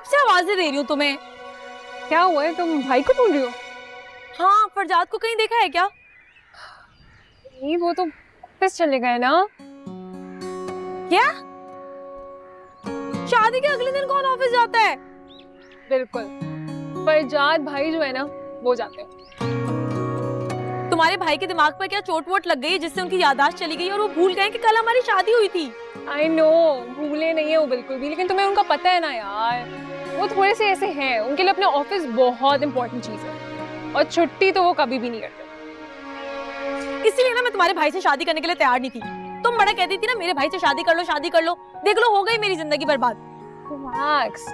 कब से आवाजें दे रही हूँ तुम्हें। क्या हुआ है, तुम भाई को ढूंढ रही हो? हाँ, फरजाद को कहीं देखा है क्या? नहीं, वो तो ऑफिस चले गए ना। क्या? शादी के अगले दिन कौन ऑफिस जाता है? बिल्कुल, फरजाद भाई जो है ना वो जाते हैं। तुम्हारे भाई के दिमाग पर क्या चोट वोट लग गई जिससे उनकी याददाश्त चली गई और वो भूल गए कि कल हमारी शादी हुई थी? आई नो, भूले नहीं है वो बिल्कुल भी, लेकिन तुम्हें उनका पता है ना यार, वो थोड़े से ऐसे हैं, उनके लिए अपने ऑफिस बहुत इंपॉर्टेंट चीज है और छुट्टी तो वो कभी भी नहीं करते। इसीलिए ना मैं तुम्हारे भाई से शादी करने के लिए तैयार नहीं थी। तुम बड़ा कहती थी ना मेरे भाई से शादी कर लो शादी कर लो, देख लो हो गई मेरी जिंदगी बर्बाद। मैक्स,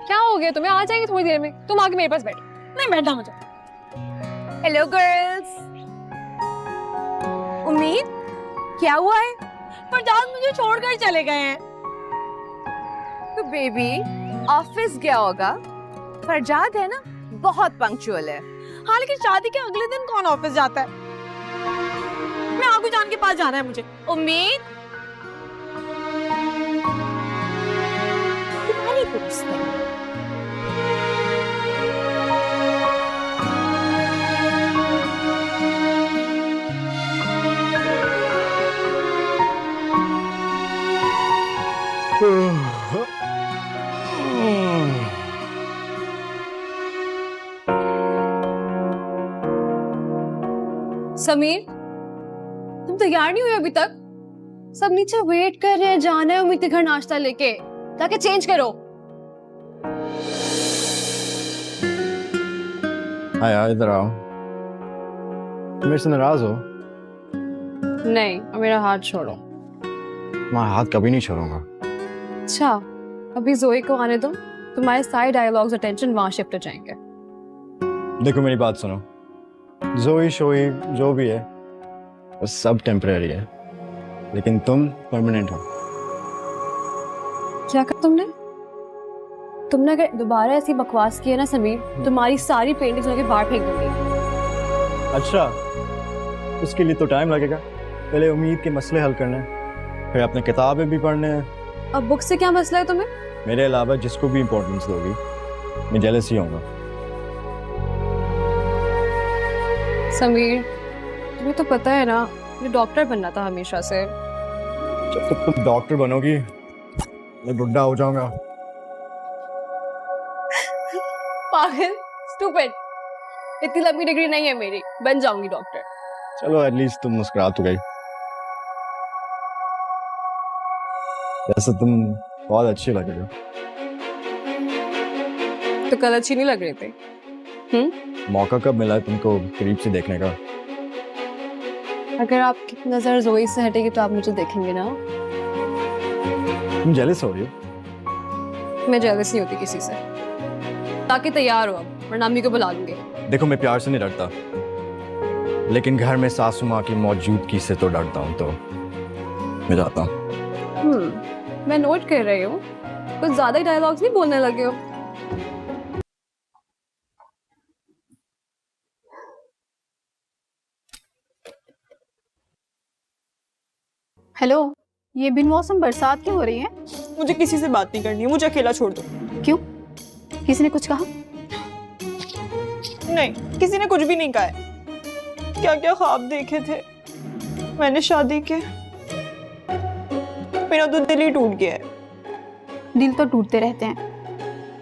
क्या हो गया तुम्हें? आ जाएंगे थोड़ी देर में, तुम आके मेरे पास बैठो। नहीं बैठना मुझे। Hello girls. उम्मीद, क्या हुआ है? फरजाद मुझे छोड़कर चले गए हैं। तो बेबी ऑफिस गया होगा। फरजाद है ना, बहुत पंक्चुअल है। हाँ लेकिन शादी के अगले दिन कौन ऑफिस जाता है? मैं आगू जान के पास जाना है मुझे। उम्मीद, तुम्हारी दोस्त है। समीर, तुम तैयार नहीं हुए अभी तक? सब नीचे वेट कर रहे हैं, जाना है उम्मीद के घर नाश्ता लेके, जाके चेंज करो। हाँ यार, इधर आओ। तुम मेरे से नाराज हो? नहीं, अब मेरा हाथ छोड़ो। मैं हाथ कभी नहीं छोड़ूंगा। अच्छा, अभी जोई को आने दो, तुम्हारे सारे डायलॉग्स अटेंशन वहां शिफ्ट हो जाएंगे। देखो मेरी बात सुनो, जोई शोई जो भी है वो सब टेम्परेरी है, लेकिन तुम परमानेंट हो। क्या कहा तुमने? तुमने अगर दोबारा ऐसी बकवास की है ना समीर, तुम्हारी सारी पेंटिंग्स लेके बाहर फेंक दूंगी। अच्छा, उसके लिए तो टाइम लगेगा। पहले उम्मीद के मसले हल करने हैं, फिर अपने किताबें भी पढ़ने हैं। अब बुक से क्या मसला है तुम्हें? मेरे अलावा जिसको भी इम्पोर्टेंस दोगी मैं जेलस ही होऊंगा। समीर, तुम्हें तो पता है ना, मुझे डॉक्टर बनना था हमेशा से। जब तक तुम डॉक्टर बनोगी मैं बुढ़ा हो जाऊंगा। पागल, स्टूपिड, इतनी लंबी डिग्री नहीं है मेरी, बन जाऊंगी डॉक्टर। चलो एटलीस्ट तुम मुस्कुरा तो गई। वैसे तुम बहुत अच्छी लग रही हो। तो कल अच्छी नहीं लग रहे थे? मौका कब मिला है तुमको करीब से देखने का? अगर आपकी नजर जोई से हटेगी तो आप मुझे देखेंगे ना। तुम जेलस हो रही हो? मैं जेलस नहीं होती किसी से। ताकि तैयार हो अब, वरना अम्मी को बुला लूंगी। देखो मैं प्यार से नहीं डरता, लेकिन घर में सासू माँ की मौजूदगी से तो डरता हूँ, तो मैं जाता हूँ। मैं नोट कर रही हूँ, कुछ ज्यादा ही डायलॉग्स नहीं बोलने लगे हो। हेलो, ये बिन मौसम बरसात क्यों हो रही है? मुझे किसी से बात नहीं करनी है, मुझे अकेला छोड़ दो। क्यों? किसी ने कुछ कहा? नहीं, किसी ने कुछ भी नहीं कहा है। क्या क्या ख्वाब देखे थे मैंने शादी के, मेरा तो दिल ही टूट गया है। दिल तो टूटते रहते हैं।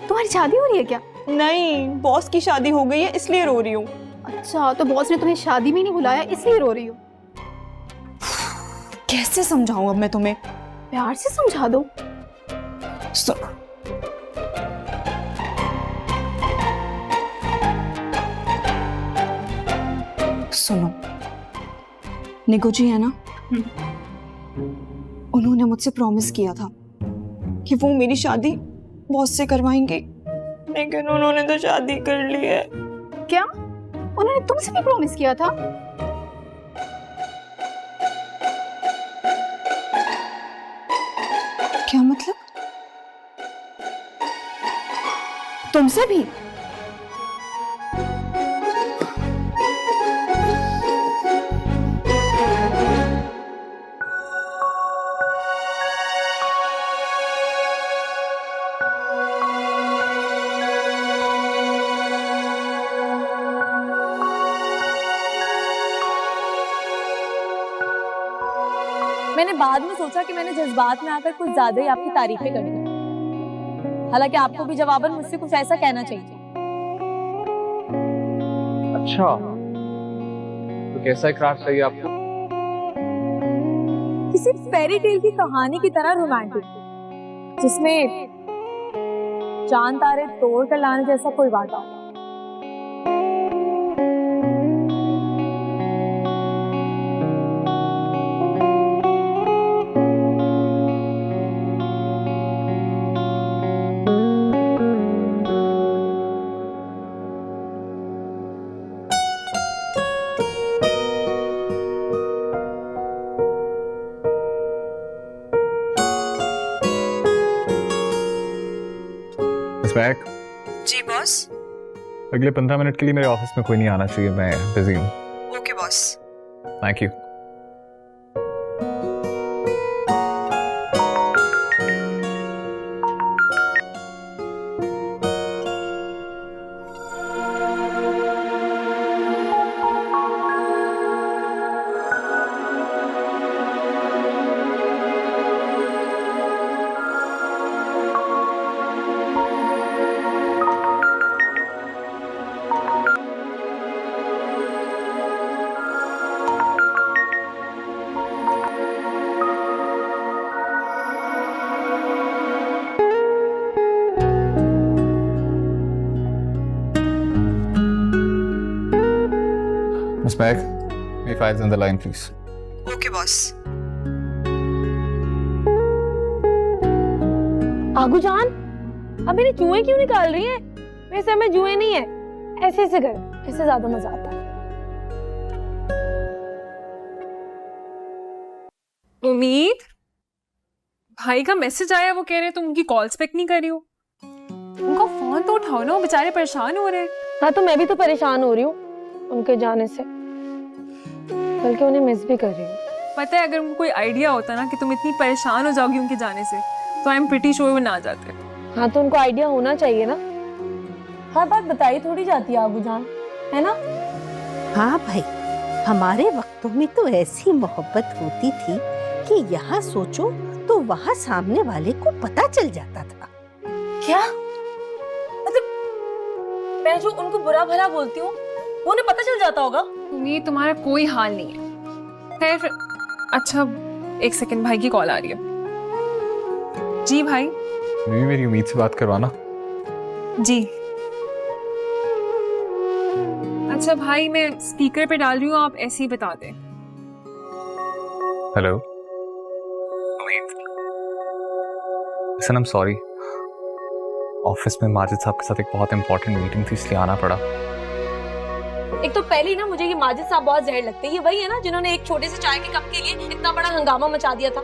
तुम्हारी शादी हो रही है क्या? नहीं, बॉस की शादी हो गई है इसलिए रो रही हूँ। अच्छा, तो बॉस ने तुम्हें शादी में नहीं बुलाया इसलिए रो रही हो? कैसे समझाऊं अब मैं तुम्हें? प्यार से समझा दो। सुनो, निगो जी है ना, उन्होंने मुझसे प्रॉमिस किया था कि वो मेरी शादी बॉस से करवाएंगे, लेकिन उन्होंने तो शादी कर ली है। क्या? उन्होंने तुमसे भी प्रॉमिस किया था? क्या मतलब? तुमसे भी? मैंने बाद में सोचा कि मैंने जज्बात में आकर कुछ ज्यादा ही आपकी तारीफें कर दी। हालांकि आपको भी जवाबन मुझसे कुछ ऐसा कहना चाहिए। अच्छा, तो कैसा इकरार चाहिए आपको? किसी फेरी टेल की कहानी की तरह रोमांटिक, जिसमें चांद तारे तोड़ कर लाने जैसा कोई वादा हो। बैक जी बॉस। अगले 15 मिनट के लिए मेरे ऑफिस में कोई नहीं आना चाहिए, मैं बिजी हूँ। Okay boss. Thank you. Miss Meg, your file's on the line, please. Okay boss. आगू जान, अब मेरे जुएं क्यों निकाल रही है? मेरे सर में जुएं नहीं है। ऐसे ऐसे कर, ऐसे ज्यादा मजा आता है। उम्मीद, भाई का मैसेज आया, वो कह रहे तुम उनकी कॉल्स पिक नहीं कर रही हो। उनका फोन तो उठाओ ना, वो बेचारे परेशान हो रहे हैं। हाँ तो मैं भी तो परेशान हो रही हूँ उनके जाने से, बल्कि उन्हें मिस भी कर रही हूँ। पता है, अगर उनको कोई आइडिया होता ना कि तुम इतनी परेशान हो जाओगी उनके जाने से, तो आई एम प्रीटी श्योर वो ना जाते। हाँ तो उनको आइडिया होना चाहिए ना, हर बात बताई थोड़ी जाती है आगू जान, है ना? हाँ भाई, हमारे वक्तों में तो ऐसी मोहब्बत होती थी कि यहाँ सोचो तो वहाँ सामने वाले को पता चल जाता था। क्या मतलब मैं जो उनको बुरा भला बोलती हूँ वो उन्हें पता चल जाता होगा? उम्मीद, तुम्हारा कोई हाल नहीं है। खैर, अच्छा एक सेकंड, भाई की कॉल आ रही है। जी भाई। मेरी उम्मीद से बात करवाना। जी अच्छा भाई, मैं स्पीकर पे डाल रही हूँ, आप ऐसे ही बता दें। हेलो उम्मीद, listen, I am sorry, office में माजिद साहब के साथ एक बहुत इंपॉर्टेंट मीटिंग थी, इसलिए आना पड़ा। एक तो पहले ही ना मुझे ये माजिद साहब बहुत जहर लगते हैं। ये वही है ना जिन्होंने एक छोटे से चाय के कप के लिए इतना बड़ा हंगामा मचा दिया था।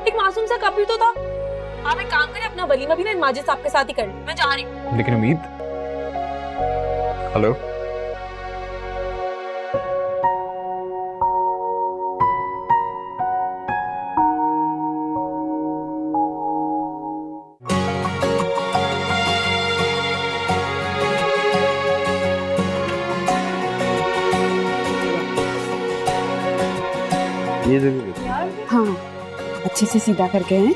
एक मासूम सा कप ही तो था। आप एक काम करें, अपना वलीमा भी ना इन माजिद साहब के साथ ही कर लें। मैं जा रही हूँ। लेकिन उम्मीद, हेलो, ये जरूर। हाँ, अच्छे से सीधा करके हैं।